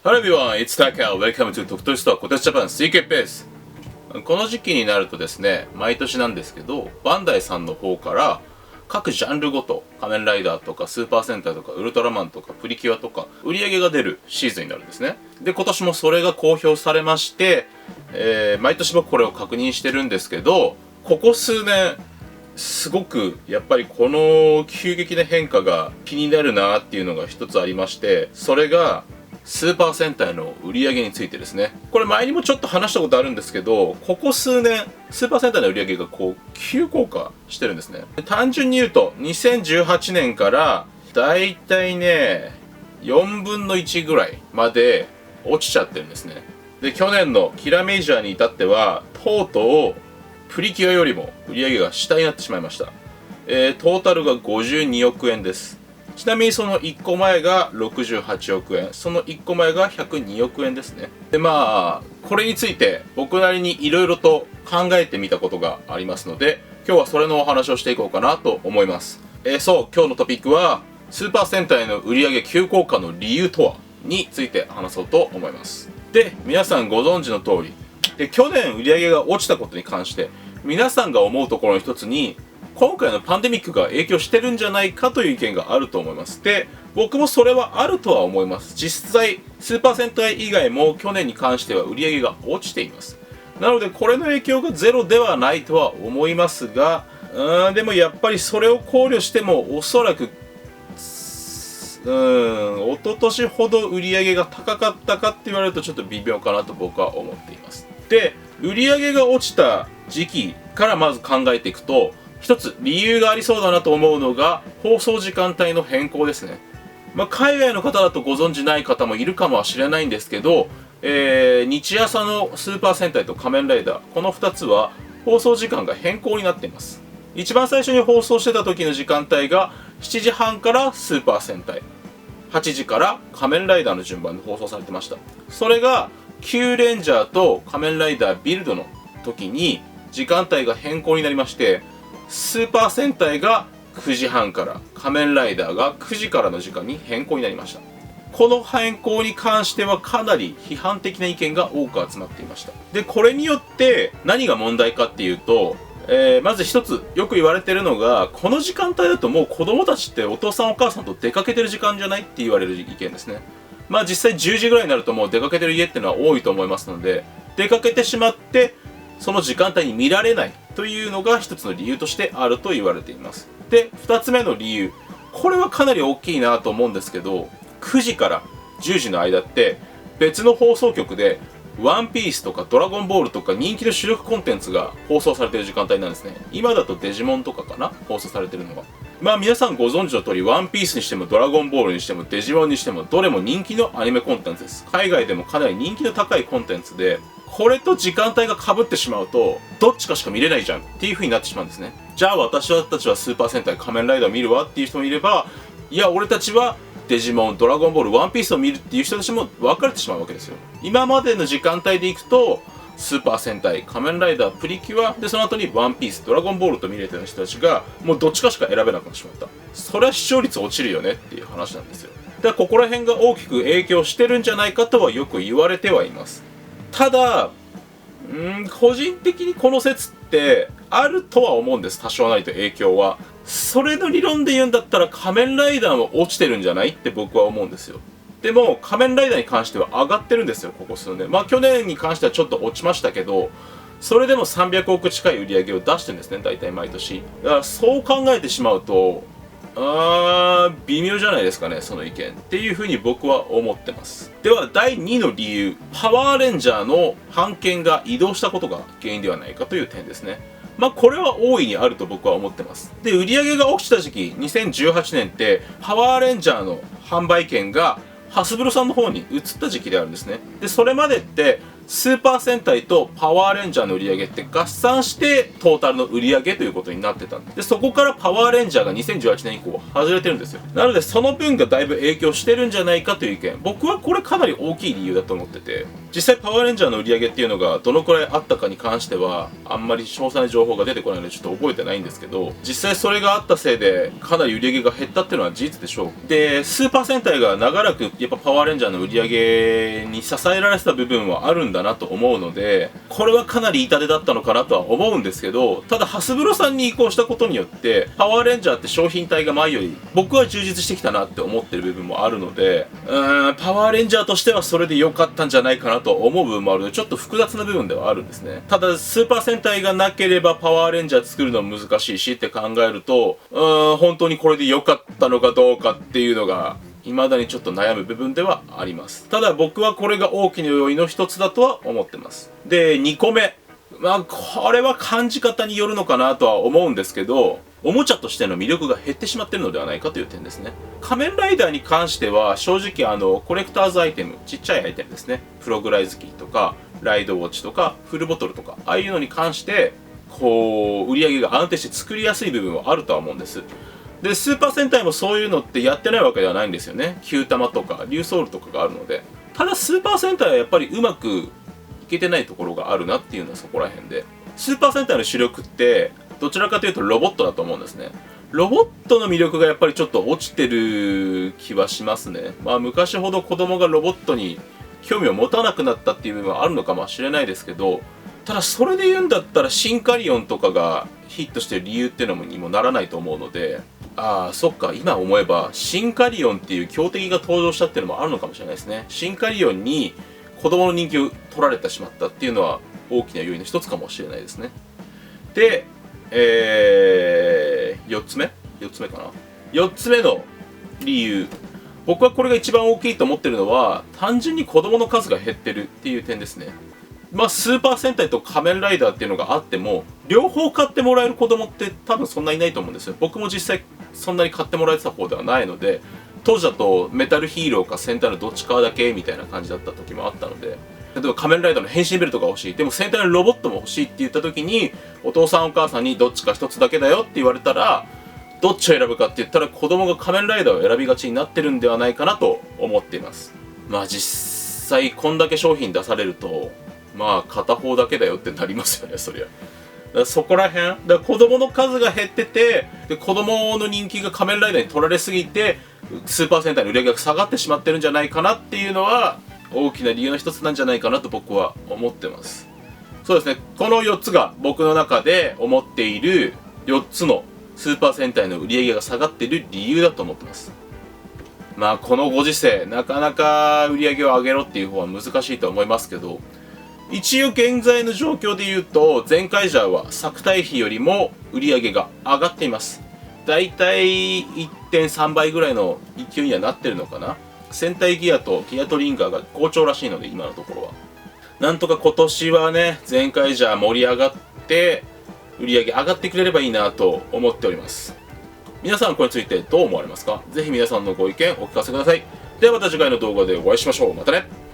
Hello everyone, it's Takao. Welcome to Tokyo Store Kotesu Japan Secret Base。この時期になるとですね、毎年なんですけど、バンダイさんの方から各ジャンルごと、仮面ライダーとかスーパー戦隊とかウルトラマンとかプリキュアとか売り上げが出るシーズンになるんですね。で、今年もそれが公表されまして、毎年僕これを確認してるんですけど、ここ数年すごくやっぱりこの急激な変化が気になるなっていうのが一つありまして、それがスーパー戦隊の売り上げについてですね。これ前にもちょっと話したことあるんですけど、ここ数年スーパー戦隊の売り上げが急降下してるんですね。単純に言うと2018年からだいたいね4分の1ぐらいまで落ちちゃってるんですね。で、去年のキラメジャーに至ってはとうとうプリキュアよりも売り上げが下になってしまいました。トータルが52億円です。ちなみにその1個前が68億円、その1個前が102億円ですね。で、これについて僕なりに色々と考えてみたことがありますので、今日はそれのお話をしていこうかなと思います。そう、今日のトピックはスーパー戦隊の売り上げ急降下の理由とはについて話そうと思います。で、皆さんご存知の通りで、去年売り上げが落ちたことに関して皆さんが思うところの一つに、今回のパンデミックが影響してるんじゃないかという意見があると思います。で、僕もそれはあるとは思います。実際スーパー戦隊以外も去年に関しては売り上げが落ちています。なのでこれの影響がゼロではないとは思いますが、でもやっぱりそれを考慮してもおそらく一昨年ほど売り上げが高かったかって言われるとちょっと微妙かなと僕は思っています。で、売り上げが落ちた時期からまず考えていくと、一つ理由がありそうだなと思うのが放送時間帯の変更ですね。海外の方だとご存じない方もいるかもしれないんですけど、日朝のスーパー戦隊と仮面ライダー、この2つは放送時間が変更になっています。一番最初に放送してた時の時間帯が7時半からスーパー戦隊、8時から仮面ライダーの順番で放送されてました。それがキューレンジャーと仮面ライダービルドの時に時間帯が変更になりまして、スーパー戦隊が9時半から仮面ライダーが9時からの時間に変更になりました。この変更に関してはかなり批判的な意見が多く集まっていました。で、これによって何が問題かっていうと、まず一つよく言われてるのが、この時間帯だともう子供たちってお父さんお母さんと出かけてる時間じゃないって言われる意見ですね。実際10時ぐらいになるともう出かけてる家っていうのは多いと思いますので、出かけてしまってその時間帯に見られないというのが一つの理由としてあると言われています。で、二つ目の理由、これはかなり大きいなと思うんですけど、9時から10時の間って別の放送局でワンピースとかドラゴンボールとか人気の主力コンテンツが放送されている時間帯なんですね。今だとデジモンとかかな、放送されているのは。皆さんご存知の通り、ワンピースにしてもドラゴンボールにしてもデジモンにしてもどれも人気のアニメコンテンツです。海外でもかなり人気の高いコンテンツで、これと時間帯が被ってしまうとどっちかしか見れないじゃんっていう風になってしまうんですね。じゃあ私たちはスーパー戦隊仮面ライダーを見るわっていう人もいれば、いや俺たちはデジモン、ドラゴンボール、ワンピースを見るっていう人たちも分かれてしまうわけですよ。今までの時間帯でいくとスーパー戦隊、仮面ライダー、プリキュアで、その後にワンピース、ドラゴンボールと見れてる人たちがもうどっちかしか選べなくなってしまった。それは視聴率落ちるよねっていう話なんですよ。だからここら辺が大きく影響してるんじゃないかとはよく言われてはいます。ただ個人的にこの説ってあるとは思うんです。多少なりと影響は。それの理論で言うんだったら仮面ライダーも落ちてるんじゃないって僕は思うんですよ。でも仮面ライダーに関しては上がってるんですよ、ここ数年。去年に関してはちょっと落ちましたけど、それでも300億近い売り上げを出してるんですね、大体毎年。だからそう考えてしまうと微妙じゃないですかね、その意見っていうふうに僕は思ってます。では第2の理由、パワーレンジャーの版権が移動したことが原因ではないかという点ですね。これは大いにあると僕は思ってます。で、売り上げが落ちた時期2018年ってパワーレンジャーの販売権がハスブロさんの方に移った時期であるんですね。で、それまでってスーパー戦隊とパワーレンジャーの売り上げって合算してトータルの売り上げということになってたんで、そこからパワーレンジャーが2018年以降外れてるんですよ。なのでその分がだいぶ影響してるんじゃないかという意見、僕はこれかなり大きい理由だと思ってて、実際パワーレンジャーの売り上げっていうのがどのくらいあったかに関してはあんまり詳細な情報が出てこないのでちょっと覚えてないんですけど、実際それがあったせいでかなり売り上げが減ったっていうのは事実でしょう。でスーパー戦隊が長らくやっぱパワーレンジャーの売り上げに支えられてた部分はあるんだなと思うので、これはかなり痛手だったのかなとは思うんですけど、ただハスブロさんに移行したことによってパワーレンジャーって商品体が前より僕は充実してきたなって思ってる部分もあるので、パワーレンジャーとしてはそれで良かったんじゃないかなと思う部分もあるので、ちょっと複雑な部分ではあるんですね。ただスーパー戦隊がなければパワーレンジャー作るのも難しいしって考えると、本当にこれで良かったのかどうかっていうのが未だにちょっと悩む部分ではあります。ただ僕はこれが大きな要因の一つだとは思ってます。で2個目、これは感じ方によるのかなとは思うんですけど、おもちゃとしての魅力が減ってしまっているのではないかという点ですね。仮面ライダーに関しては正直コレクターズアイテム、ちっちゃいアイテムですね、プログライズキーとかライドウォッチとかフルボトルとかああいうのに関してこう売り上げが安定して作りやすい部分はあるとは思うんです。でスーパー戦隊もそういうのってやってないわけではないんですよね。Q玉とかリュウソウルとかがあるので。ただスーパー戦隊はやっぱりうまくいけてないところがあるなっていうのはそこら辺で、スーパー戦隊の主力ってどちらかというとロボットだと思うんですね。ロボットの魅力がやっぱりちょっと落ちてる気はしますね。昔ほど子供がロボットに興味を持たなくなったっていう部分はあるのかもしれないですけど、ただそれで言うんだったらシンカリオンとかがヒットしてる理由っていうのにもならないと思うので、そっか、今思えばシンカリオンっていう強敵が登場したっていうのもあるのかもしれないですね。シンカリオンに子供の人気を取られてしまったっていうのは大きな要因の一つかもしれないですね。で、4つ目かな。4つ目の理由、僕はこれが一番大きいと思ってるのは単純に子供の数が減ってるっていう点ですね。スーパー戦隊と仮面ライダーっていうのがあっても両方買ってもらえる子供って多分そんないないと思うんですよ。僕も実際そんなに買ってもらえてた方ではないので、当時だとメタルヒーローか戦隊のどっちかだけみたいな感じだった時もあったので、例えば仮面ライダーの変身ベルトが欲しい、でも戦隊のロボットも欲しいって言った時にお父さんお母さんにどっちか一つだけだよって言われたらどっちを選ぶかって言ったら子供が仮面ライダーを選びがちになってるんではないかなと思っています。実際こんだけ商品出されると片方だけだよってなりますよね、そりゃ。だからそこら辺だから子供の数が減ってて、で子供の人気が仮面ライダーに取られすぎてスーパー戦隊の売り上げが下がってしまってるんじゃないかなっていうのは大きな理由の一つなんじゃないかなと僕は思ってます。そうですね、この4つが僕の中で思っている4つのスーパー戦隊の売り上げが下がっている理由だと思ってます。このご時世なかなか売り上げを上げろっていう方は難しいと思いますけど、一応現在の状況で言うとゼンカイジャーは作対比よりも売り上げが上がっています。だいたい 1.3 倍ぐらいの勢いにはなってるのかな。戦隊ギアとギアトリンガーが好調らしいので今のところはなんとか今年はねゼンカイジャー盛り上がって売り上げ上がってくれればいいなと思っております。皆さんこれについてどう思われますか？ぜひ皆さんのご意見お聞かせください。ではまた次回の動画でお会いしましょう。またね。